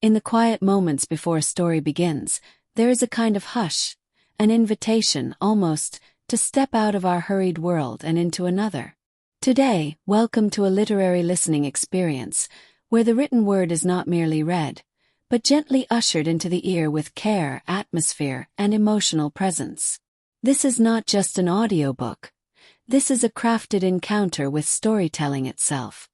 In the quiet moments before a story begins, there is a kind of hush, an invitation, almost, to step out of our hurried world and into another. Today, welcome to a literary listening experience, where the written word is not merely read, but gently ushered into the ear with care, atmosphere, and emotional presence. This is not just an audiobook. This is a crafted encounter with storytelling itself.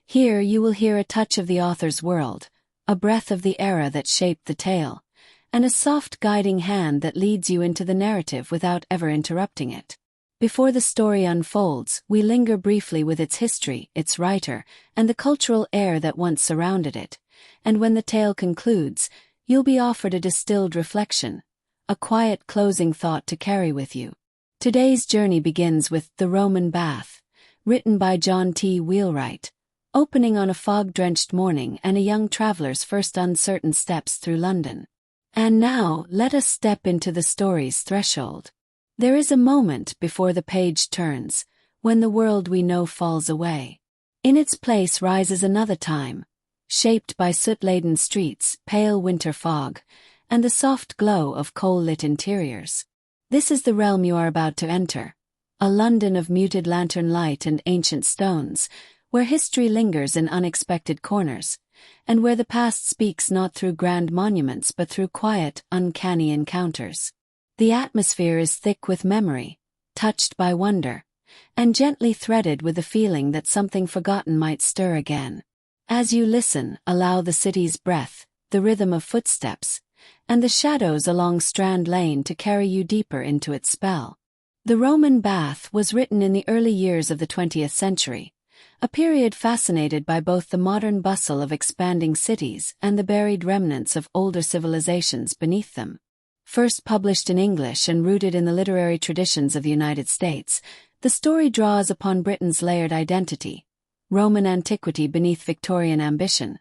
Here you will hear a touch of the author's world, a breath of the era that shaped the tale, and a soft guiding hand that leads you into the narrative without ever interrupting it. Before the story unfolds, we linger briefly with its history, its writer, and the cultural air that once surrounded it, and when the tale concludes, you'll be offered a distilled reflection, a quiet closing thought to carry with you. Today's journey begins with The Roman Bath, written by John T. Wheelwright, opening on a fog-drenched morning and a young traveler's first uncertain steps through London. And now, let us step into the story's threshold. There is a moment before the page turns, when the world we know falls away. In its place rises another time, shaped by soot-laden streets, pale winter fog, and the soft glow of coal-lit interiors. This is the realm you are about to enter, a London of muted lantern light and ancient stones, where history lingers in unexpected corners, and where the past speaks not through grand monuments but through quiet, uncanny encounters. The atmosphere is thick with memory, touched by wonder, and gently threaded with the feeling that something forgotten might stir again. As you listen, allow the city's breath, the rhythm of footsteps, and the shadows along Strand Lane to carry you deeper into its spell. The Roman Bath was written in the early years of the 20th century, a period fascinated by both the modern bustle of expanding cities and the buried remnants of older civilizations beneath them. First published in English and rooted in the literary traditions of the United States, the story draws upon Britain's layered identity, Roman antiquity beneath Victorian ambition,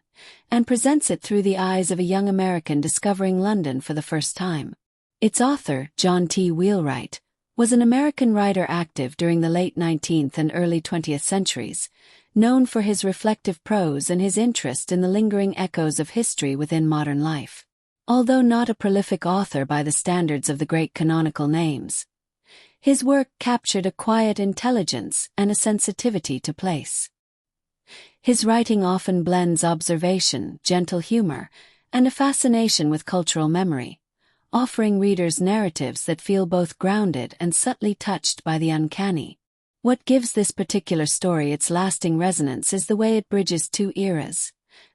and presents it through the eyes of a young American discovering London for the first time. Its author, John T. Wheelwright, was an American writer active during the late 19th and early 20th centuries, known for his reflective prose and his interest in the lingering echoes of history within modern life. Although not a prolific author by the standards of the great canonical names, his work captured a quiet intelligence and a sensitivity to place. His writing often blends observation, gentle humor, and a fascination with cultural memory, offering readers narratives that feel both grounded and subtly touched by the uncanny. What gives this particular story its lasting resonance is the way it bridges two eras: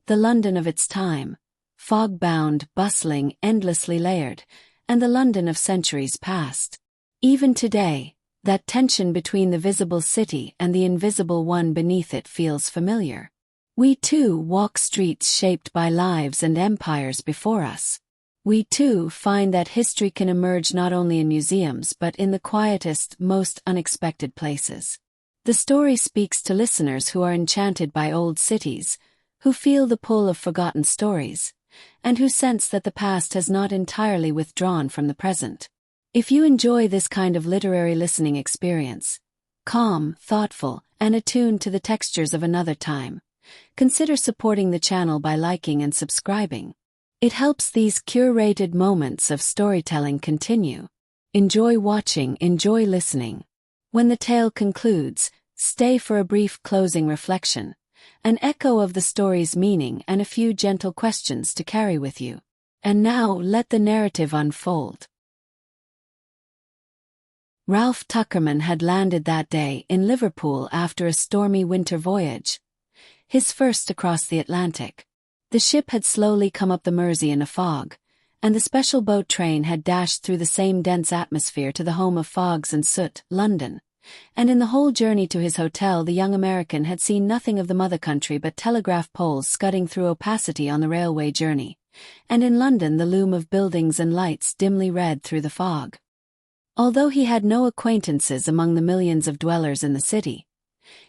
the London of its time, fog-bound, bustling, endlessly layered, and the London of centuries past. Even today, that tension between the visible city and the invisible one beneath it feels familiar. We too walk streets shaped by lives and empires before us. We too find that history can emerge not only in museums but in the quietest, most unexpected places. The story speaks to listeners who are enchanted by old cities, who feel the pull of forgotten stories, and who sense that the past has not entirely withdrawn from the present. If you enjoy this kind of literary listening experience, calm, thoughtful, and attuned to the textures of another time, consider supporting the channel by liking and subscribing. It helps these curated moments of storytelling continue. Enjoy watching, enjoy listening. When the tale concludes, stay for a brief closing reflection, an echo of the story's meaning and a few gentle questions to carry with you. And now, let the narrative unfold. Ralph Tuckerman had landed that day in Liverpool after a stormy winter voyage, his first across the Atlantic. The ship had slowly come up the Mersey in a fog, and the special boat train had dashed through the same dense atmosphere to the home of fogs and soot, London. And in the whole journey to his hotel, the young American had seen nothing of the mother country but telegraph poles scudding through opacity on the railway journey, and in London the loom of buildings and lights dimly red through the fog. Although he had no acquaintances among the millions of dwellers in the city,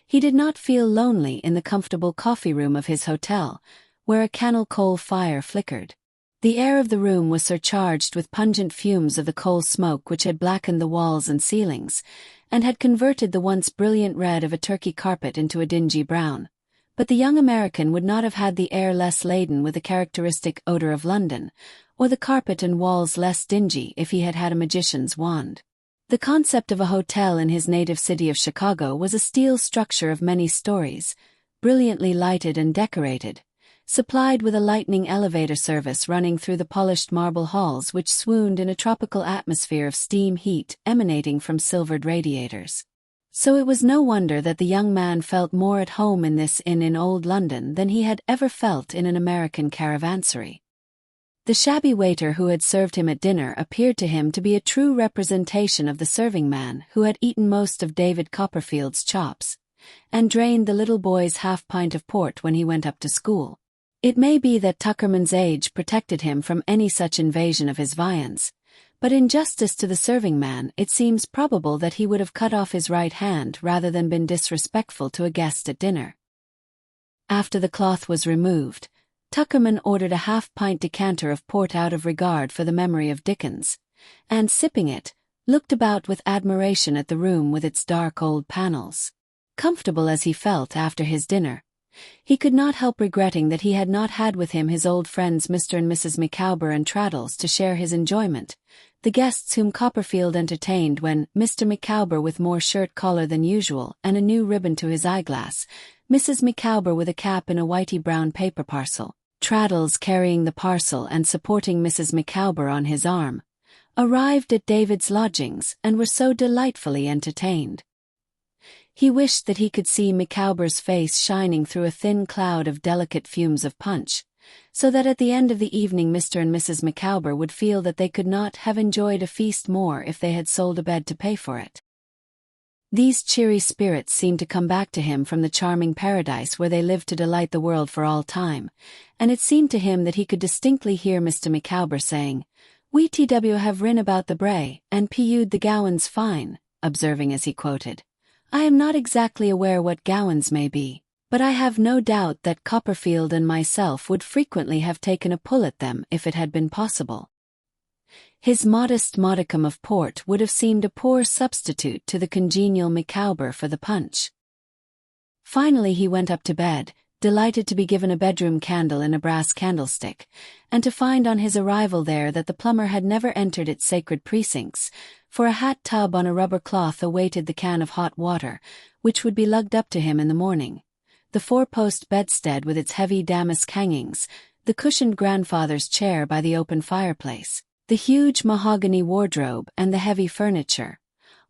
he did not feel lonely in the comfortable coffee room of his hotel, where a cannel coal fire flickered. The air of the room was surcharged with pungent fumes of the coal smoke which had blackened the walls and ceilings, and had converted the once brilliant red of a Turkey carpet into a dingy brown, but the young American would not have had the air less laden with the characteristic odor of London, or the carpet and walls less dingy if he had had a magician's wand. The concept of a hotel in his native city of Chicago was a steel structure of many stories, brilliantly lighted and decorated, supplied with a lightning elevator service running through the polished marble halls which swooned in a tropical atmosphere of steam heat emanating from silvered radiators. So it was no wonder that the young man felt more at home in this inn in old London than he had ever felt in an American caravansary. The shabby waiter who had served him at dinner appeared to him to be a true representation of the serving man who had eaten most of David Copperfield's chops, and drained the little boy's half-pint of port when he went up to school. It may be that Tuckerman's age protected him from any such invasion of his viands, but in justice to the serving man it seems probable that he would have cut off his right hand rather than been disrespectful to a guest at dinner. After the cloth was removed, Tuckerman ordered a half-pint decanter of port out of regard for the memory of Dickens, and sipping it, looked about with admiration at the room with its dark old panels. Comfortable as he felt after his dinner, he could not help regretting that he had not had with him his old friends Mr. and Mrs. Micawber and Traddles to share his enjoyment, the guests whom Copperfield entertained when Mr. Micawber with more shirt collar than usual and a new ribbon to his eyeglass, Mrs. Micawber with a cap in a whitey brown paper parcel, Traddles carrying the parcel and supporting Mrs. Micawber on his arm, arrived at David's lodgings and were so delightfully entertained. He wished that he could see Micawber's face shining through a thin cloud of delicate fumes of punch, so that at the end of the evening Mr. and Mrs. Micawber would feel that they could not have enjoyed a feast more if they had sold a bed to pay for it. These cheery spirits seemed to come back to him from the charming paradise where they lived to delight the world for all time, and it seemed to him that he could distinctly hear Mr. Micawber saying, "We TW have rin about the Bray, and PU'd the gowans fine," observing as he quoted, "I am not exactly aware what gowans may be, but I have no doubt that Copperfield and myself would frequently have taken a pull at them if it had been possible." His modest modicum of port would have seemed a poor substitute to the congenial Micawber for the punch. Finally he went up to bed, delighted to be given a bedroom candle in a brass candlestick, and to find on his arrival there that the plumber had never entered its sacred precincts, for a hat tub on a rubber cloth awaited the can of hot water, which would be lugged up to him in the morning, the four-post bedstead with its heavy damask hangings, the cushioned grandfather's chair by the open fireplace, the huge mahogany wardrobe and the heavy furniture,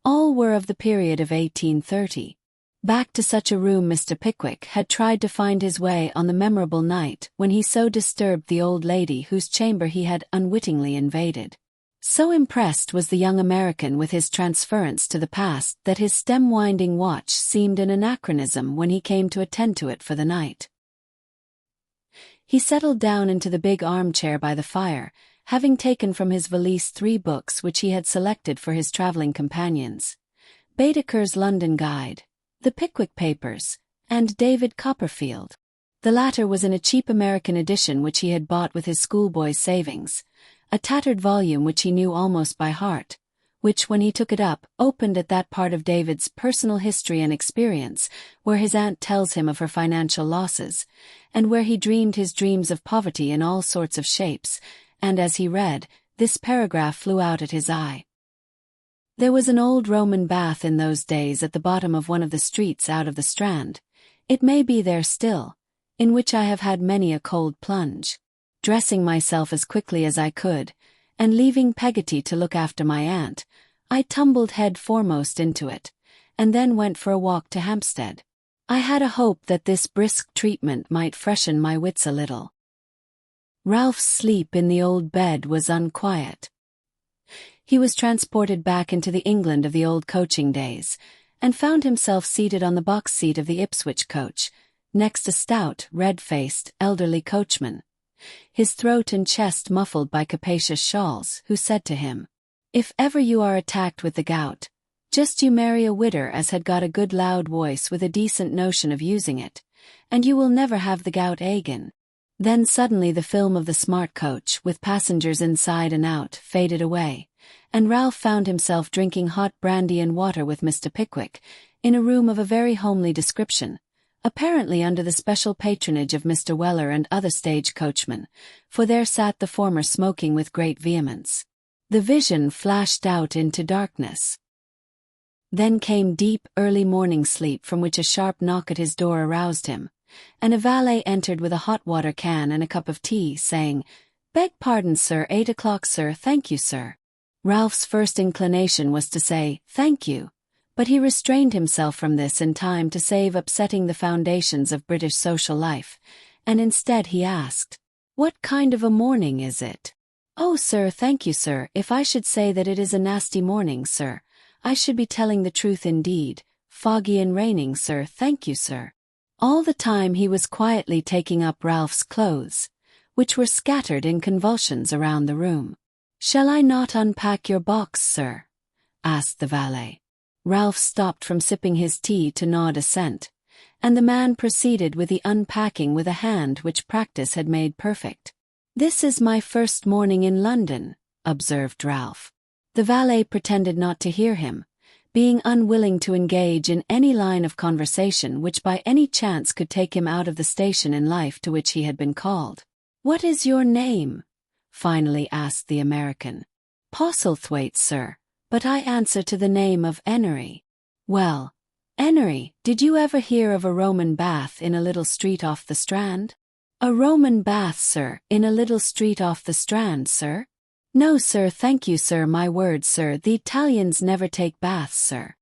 all were of the period of 1830. Back to such a room Mr. Pickwick had tried to find his way on the memorable night when he so disturbed the old lady whose chamber he had unwittingly invaded. So impressed was the young American with his transference to the past that his stem-winding watch seemed an anachronism when he came to attend to it for the night. He settled down into the big armchair by the fire, having taken from his valise 3 books which he had selected for his traveling companions: Baedeker's London Guide, the Pickwick Papers, and David Copperfield. The latter was in a cheap American edition which he had bought with his schoolboy's savings, a tattered volume which he knew almost by heart, which, when he took it up, opened at that part of David's personal history and experience where his aunt tells him of her financial losses, and where he dreamed his dreams of poverty in all sorts of shapes, and as he read, this paragraph flew out at his eye. There was an old Roman bath in those days at the bottom of one of the streets out of the Strand, it may be there still, in which I have had many a cold plunge. Dressing myself as quickly as I could, and leaving Peggotty to look after my aunt, I tumbled head foremost into it, and then went for a walk to Hampstead. I had a hope that this brisk treatment might freshen my wits a little. Ralph's sleep in the old bed was unquiet. He was transported back into the England of the old coaching days, and found himself seated on the box seat of the Ipswich coach, next a stout, red-faced, elderly coachman, his throat and chest muffled by capacious shawls, who said to him, "If ever you are attacked with the gout, just you marry a widder as had got a good loud voice with a decent notion of using it, and you will never have the gout again." Then suddenly the film of the smart coach, with passengers inside and out, faded away, and Ralph found himself drinking hot brandy and water with Mr. Pickwick, in a room of a very homely description, apparently under the special patronage of Mr. Weller and other stage coachmen, for there sat the former smoking with great vehemence. The vision flashed out into darkness. Then came deep, early morning sleep from which a sharp knock at his door aroused him, and a valet entered with a hot water can and a cup of tea, saying, "Beg pardon, sir, 8 o'clock, sir, thank you, sir." Ralph's first inclination was to say, "Thank you," but he restrained himself from this in time to save upsetting the foundations of British social life, and instead he asked, "What kind of a morning is it?" "Oh, sir, thank you, sir, if I should say that it is a nasty morning, sir, I should be telling the truth indeed. Foggy and raining, sir, thank you, sir." All the time he was quietly taking up Ralph's clothes, which were scattered in convulsions around the room. "Shall I not unpack your box, sir?" asked the valet. Ralph stopped from sipping his tea to nod assent, and the man proceeded with the unpacking with a hand which practice had made perfect. "This is my first morning in London," observed Ralph. The valet pretended not to hear him, being unwilling to engage in any line of conversation which by any chance could take him out of the station in life to which he had been called. "What is your name?" finally asked the American. "Postlethwaite, sir, but I answer to the name of Enery." "Well, Enery, did you ever hear of a Roman bath in a little street off the Strand?" "A Roman bath, sir, in a little street off the Strand, sir? No, sir, thank you, sir, my word, sir, the Italians never take baths, sir."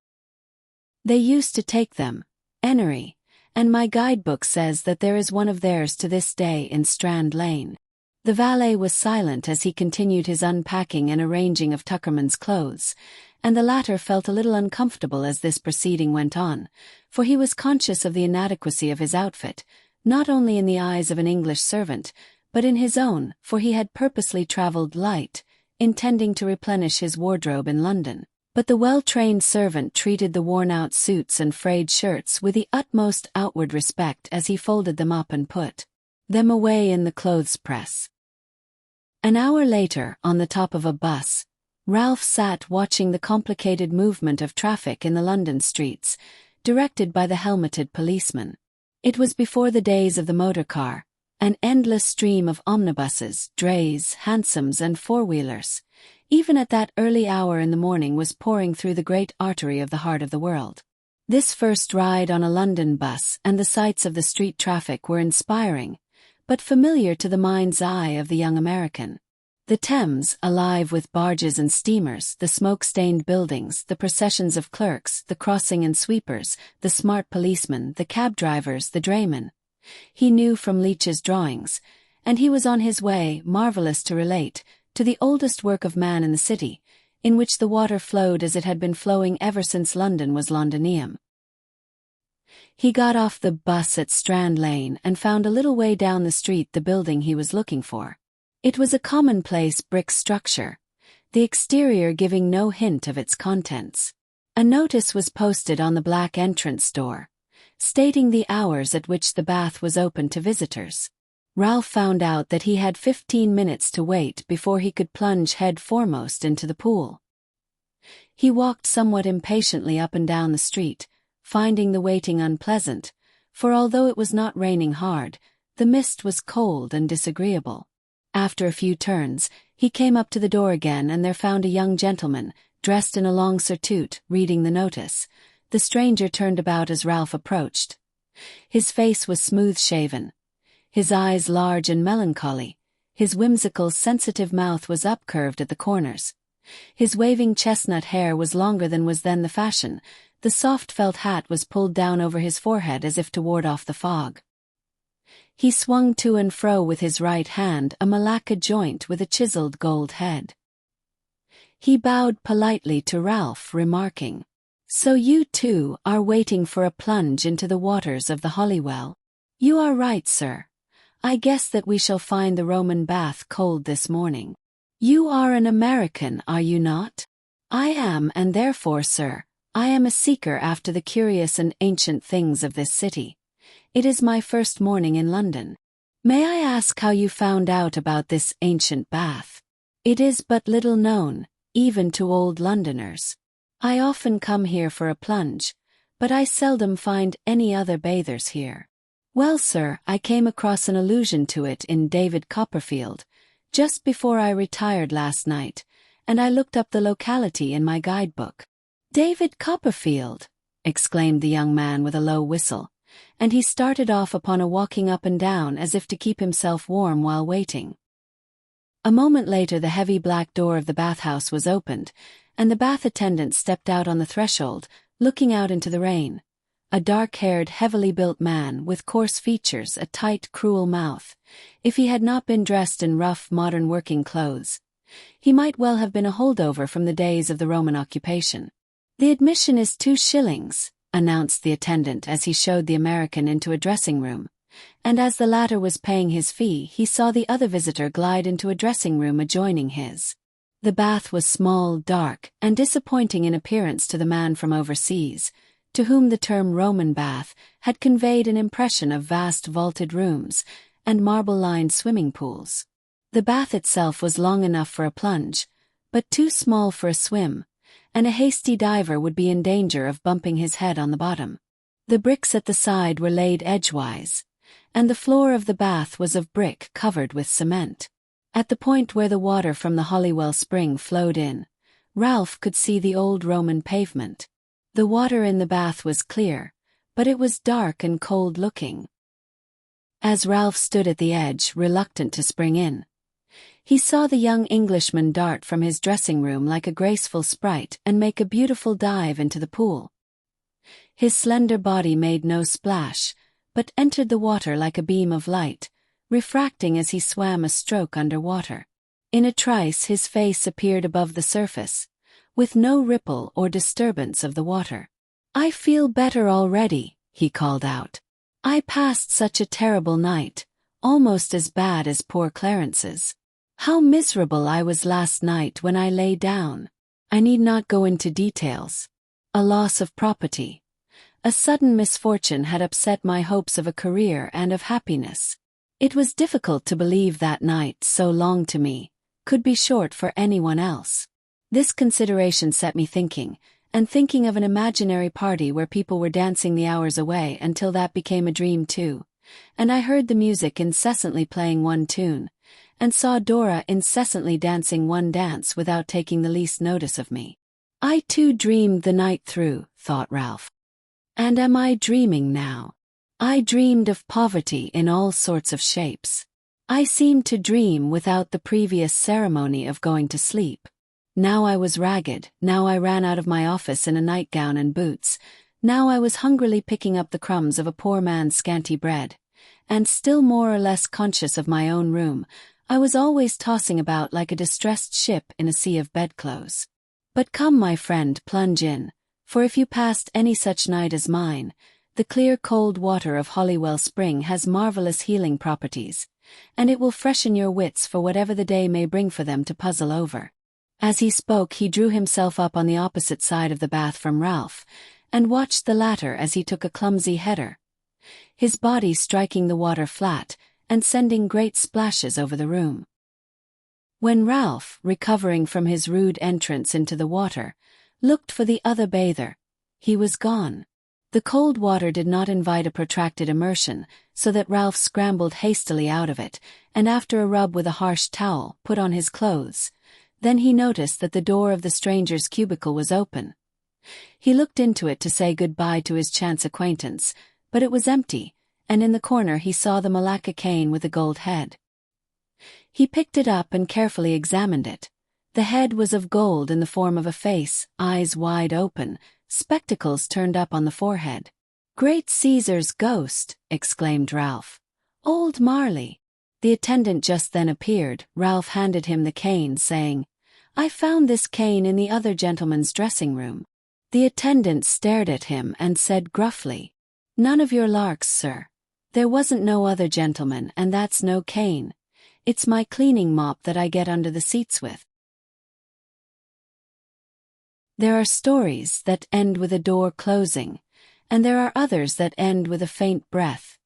"They used to take them, Enery, and my guidebook says that there is one of theirs to this day in Strand Lane." The valet was silent as he continued his unpacking and arranging of Tuckerman's clothes, and the latter felt a little uncomfortable as this proceeding went on, for he was conscious of the inadequacy of his outfit, not only in the eyes of an English servant, but in his own, for he had purposely travelled light, intending to replenish his wardrobe in London. But the well-trained servant treated the worn-out suits and frayed shirts with the utmost outward respect as he folded them up and put them away in the clothes-press. An hour later, on the top of a bus, Ralph sat watching the complicated movement of traffic in the London streets, directed by the helmeted policeman. It was before the days of the motor car. An endless stream of omnibuses, drays, hansoms and four-wheelers, even at that early hour in the morning, was pouring through the great artery of the heart of the world. This first ride on a London bus and the sights of the street traffic were inspiring, but familiar to the mind's eye of the young American. The Thames, alive with barges and steamers, the smoke-stained buildings, the processions of clerks, the crossing and sweepers, the smart policemen, the cab drivers, the draymen. He knew from Leech's drawings, and he was on his way, marvellous to relate, to the oldest work of man in the city, in which the water flowed as it had been flowing ever since London was Londinium. He got off the bus at Strand Lane and found a little way down the street the building he was looking for. It was a commonplace brick structure, the exterior giving no hint of its contents. A notice was posted on the black entrance door, stating the hours at which the bath was open to visitors. Ralph found out that he had 15 minutes to wait before he could plunge head foremost into the pool. He walked somewhat impatiently up and down the street, finding the waiting unpleasant, for although it was not raining hard, the mist was cold and disagreeable. After a few turns, he came up to the door again and there found a young gentleman, dressed in a long surtout, reading the notice. The stranger turned about as Ralph approached. His face was smooth-shaven, his eyes large and melancholy, his whimsical, sensitive mouth was upcurved at the corners. His waving chestnut hair was longer than was then the fashion, the soft felt hat was pulled down over his forehead as if to ward off the fog. He swung to and fro with his right hand a malacca joint with a chiseled gold head. He bowed politely to Ralph, remarking, "So you, too, are waiting for a plunge into the waters of the Holywell? You are right, sir. I guess that we shall find the Roman bath cold this morning. You are an American, are you not?" "I am, and therefore, sir, I am a seeker after the curious and ancient things of this city. It is my first morning in London. May I ask how you found out about this ancient bath? It is but little known, even to old Londoners. I often come here for a plunge, but I seldom find any other bathers here. Well, sir, I came across an allusion to it in David Copperfield, just before I retired last night, and I looked up the locality in my guidebook. David Copperfield, exclaimed the young man with a low whistle, and he started off upon a walking up and down as if to keep himself warm while waiting. A moment later the heavy black door of the bathhouse was opened, and the bath attendant stepped out on the threshold, looking out into the rain. A dark-haired, heavily built man with coarse features, a tight, cruel mouth. If he had not been dressed in rough, modern working clothes, he might well have been a holdover from the days of the Roman occupation. "The admission is 2 shillings, announced the attendant as he showed the American into a dressing room, and as the latter was paying his fee he saw the other visitor glide into a dressing room adjoining his. The bath was small, dark, and disappointing in appearance to the man from overseas, to whom the term Roman bath had conveyed an impression of vast vaulted rooms and marble-lined swimming pools. The bath itself was long enough for a plunge, but too small for a swim, and a hasty diver would be in danger of bumping his head on the bottom. The bricks at the side were laid edgewise, and the floor of the bath was of brick covered with cement. At the point where the water from the Holywell spring flowed in, Ralph could see the old Roman pavement. The water in the bath was clear, but it was dark and cold-looking. As Ralph stood at the edge, reluctant to spring in, he saw the young Englishman dart from his dressing room like a graceful sprite and make a beautiful dive into the pool. His slender body made no splash, but entered the water like a beam of light, refracting as he swam a stroke under water. In a trice his face appeared above the surface, with no ripple or disturbance of the water. "I feel better already," he called out. "I passed such a terrible night, almost as bad as poor Clarence's. How miserable I was last night when I lay down. I need not go into details. A loss of property, a sudden misfortune had upset my hopes of a career and of happiness. It was difficult to believe that night, so long to me, could be short for anyone else. This consideration set me thinking, and thinking of an imaginary party where people were dancing the hours away until that became a dream too, and I heard the music incessantly playing one tune, and saw Dora incessantly dancing one dance without taking the least notice of me. I too dreamed the night through, thought Ralph. And am I dreaming now? I dreamed of poverty in all sorts of shapes. I seemed to dream without the previous ceremony of going to sleep. Now I was ragged, now I ran out of my office in a nightgown and boots, now I was hungrily picking up the crumbs of a poor man's scanty bread, and still more or less conscious of my own room, I was always tossing about like a distressed ship in a sea of bedclothes. But come, my friend, plunge in, for if you passed any such night as mine, the clear cold water of Holywell Spring has marvelous healing properties, and it will freshen your wits for whatever the day may bring for them to puzzle over. As he spoke he drew himself up on the opposite side of the bath from Ralph, and watched the latter as he took a clumsy header, his body striking the water flat, and sending great splashes over the room. When Ralph, recovering from his rude entrance into the water, looked for the other bather, he was gone. The cold water did not invite a protracted immersion, so that Ralph scrambled hastily out of it, and after a rub with a harsh towel, put on his clothes. Then he noticed that the door of the stranger's cubicle was open. He looked into it to say good-bye to his chance acquaintance, but it was empty, and in the corner he saw the Malacca cane with the gold head. He picked it up and carefully examined it. The head was of gold in the form of a face, eyes wide open, spectacles turned up on the forehead. "Great Caesar's ghost!" exclaimed Ralph. "Old Marley!" The attendant just then appeared. Ralph handed him the cane, saying, "I found this cane in the other gentleman's dressing room." The attendant stared at him and said gruffly, "None of your larks, sir. There wasn't no other gentleman, and that's no cane. It's my cleaning mop that I get under the seats with." There are stories that end with a door closing, and there are others that end with a faint breath,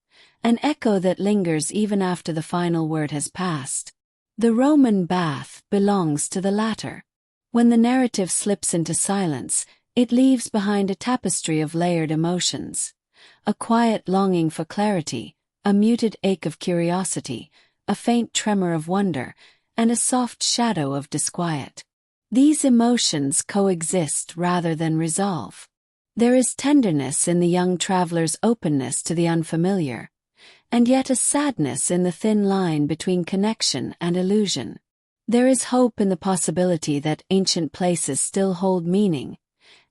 an echo that lingers even after the final word has passed. The Roman bath belongs to the latter. When the narrative slips into silence, It leaves behind a tapestry of layered emotions. A quiet longing for clarity, a muted ache of curiosity, a faint tremor of wonder, and a soft shadow of disquiet. These emotions coexist rather than resolve. There is tenderness in the young traveler's openness to the unfamiliar, and yet a sadness in the thin line between connection and illusion. There is hope in the possibility that ancient places still hold meaning,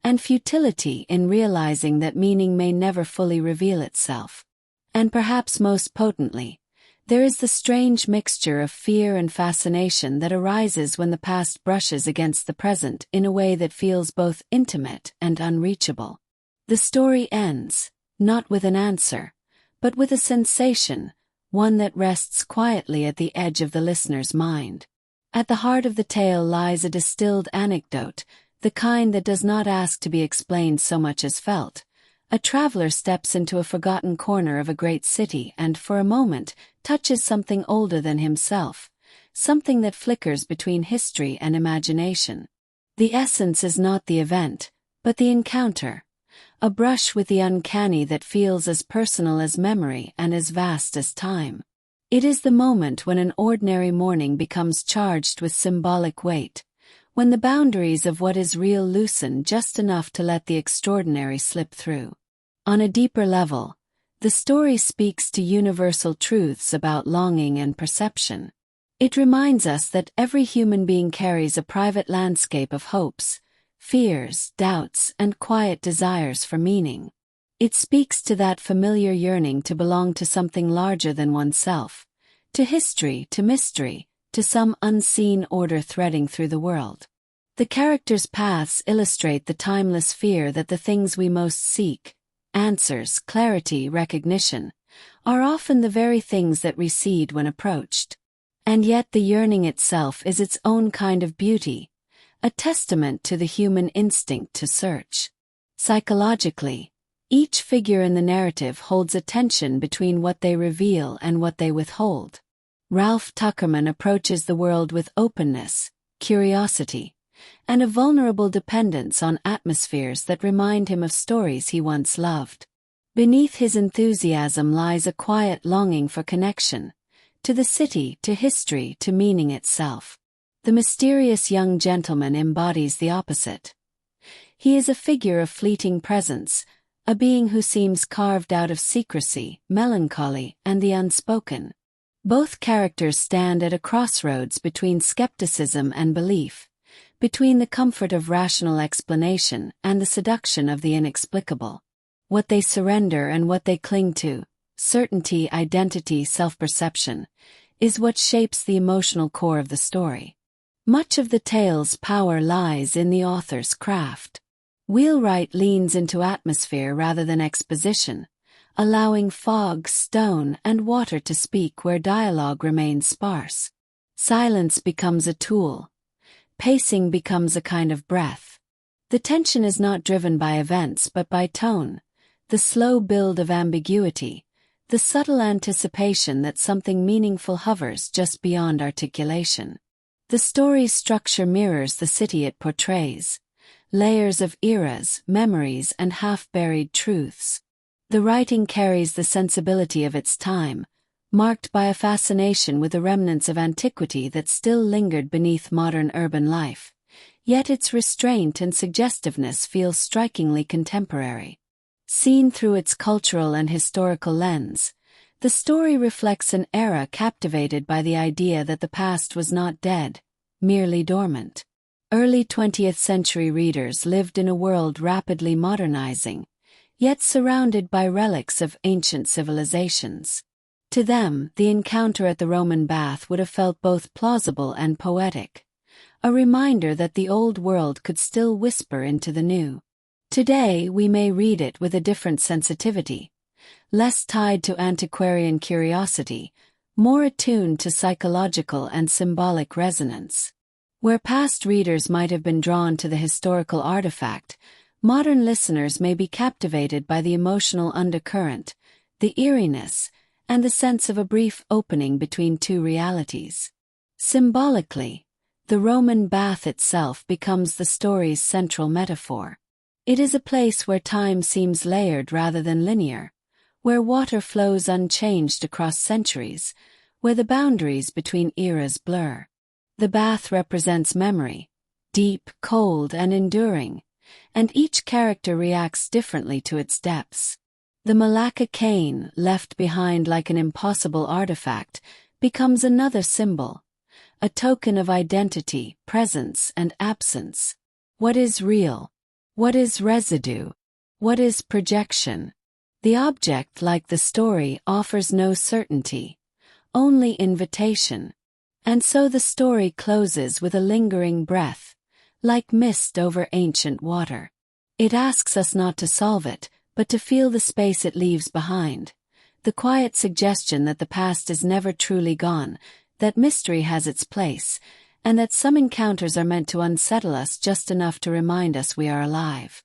and futility in realizing that meaning may never fully reveal itself. And perhaps most potently, there is the strange mixture of fear and fascination that arises when the past brushes against the present in a way that feels both intimate and unreachable. The story ends, not with an answer, but with a sensation, one that rests quietly at the edge of the listener's mind. At the heart of the tale lies a distilled anecdote, the kind that does not ask to be explained so much as felt. A traveler steps into a forgotten corner of a great city and, for a moment, touches something older than himself, something that flickers between history and imagination. The essence is not the event, but the encounter, a brush with the uncanny that feels as personal as memory and as vast as time. It is the moment when an ordinary morning becomes charged with symbolic weight, when the boundaries of what is real loosen just enough to let the extraordinary slip through. On a deeper level, the story speaks to universal truths about longing and perception. It reminds us that every human being carries a private landscape of hopes, fears, doubts, and quiet desires for meaning. It speaks to that familiar yearning to belong to something larger than oneself, to history, to mystery, to some unseen order threading through the world. The characters' paths illustrate the timeless fear that the things we most seek, answers, clarity, recognition, are often the very things that recede when approached. And yet the yearning itself is its own kind of beauty, a testament to the human instinct to search. Psychologically, each figure in the narrative holds a tension between what they reveal and what they withhold. Ralph Tuckerman approaches the world with openness, curiosity, and a vulnerable dependence on atmospheres that remind him of stories he once loved. Beneath his enthusiasm lies a quiet longing for connection, to the city, to history, to meaning itself. The mysterious young gentleman embodies the opposite. He is a figure of fleeting presence, a being who seems carved out of secrecy, melancholy, and the unspoken. Both characters stand at a crossroads between skepticism and belief, between the comfort of rational explanation and the seduction of the inexplicable. What they surrender and what they cling to, certainty, identity, self-perception, is what shapes the emotional core of the story. Much of the tale's power lies in the author's craft. Wheelwright leans into atmosphere rather than exposition, allowing fog, stone, and water to speak where dialogue remains sparse. Silence becomes a tool. Pacing becomes a kind of breath. The tension is not driven by events but by tone, the slow build of ambiguity, the subtle anticipation that something meaningful hovers just beyond articulation. The story's structure mirrors the city it portrays, layers of eras, memories, and half-buried truths. The writing carries the sensibility of its time, marked by a fascination with the remnants of antiquity that still lingered beneath modern urban life, yet its restraint and suggestiveness feel strikingly contemporary. Seen through its cultural and historical lens, the story reflects an era captivated by the idea that the past was not dead, merely dormant. Early 20th century readers lived in a world rapidly modernizing, yet surrounded by relics of ancient civilizations. To them, the encounter at the Roman bath would have felt both plausible and poetic, a reminder that the old world could still whisper into the new. Today, we may read it with a different sensitivity, less tied to antiquarian curiosity, more attuned to psychological and symbolic resonance. Where past readers might have been drawn to the historical artifact, modern listeners may be captivated by the emotional undercurrent, the eeriness, and the sense of a brief opening between two realities. Symbolically, the Roman bath itself becomes the story's central metaphor. It is a place where time seems layered rather than linear, where water flows unchanged across centuries, where the boundaries between eras blur. The bath represents memory, deep, cold, and enduring, and each character reacts differently to its depths. The Malacca cane, left behind like an impossible artifact, becomes another symbol, a token of identity, presence, and absence. What is real? What is residue? What is projection? The object, like the story, offers no certainty, only invitation. And so the story closes with a lingering breath, like mist over ancient water. It asks us not to solve it, but to feel the space it leaves behind, the quiet suggestion that the past is never truly gone, that mystery has its place, and that some encounters are meant to unsettle us just enough to remind us we are alive.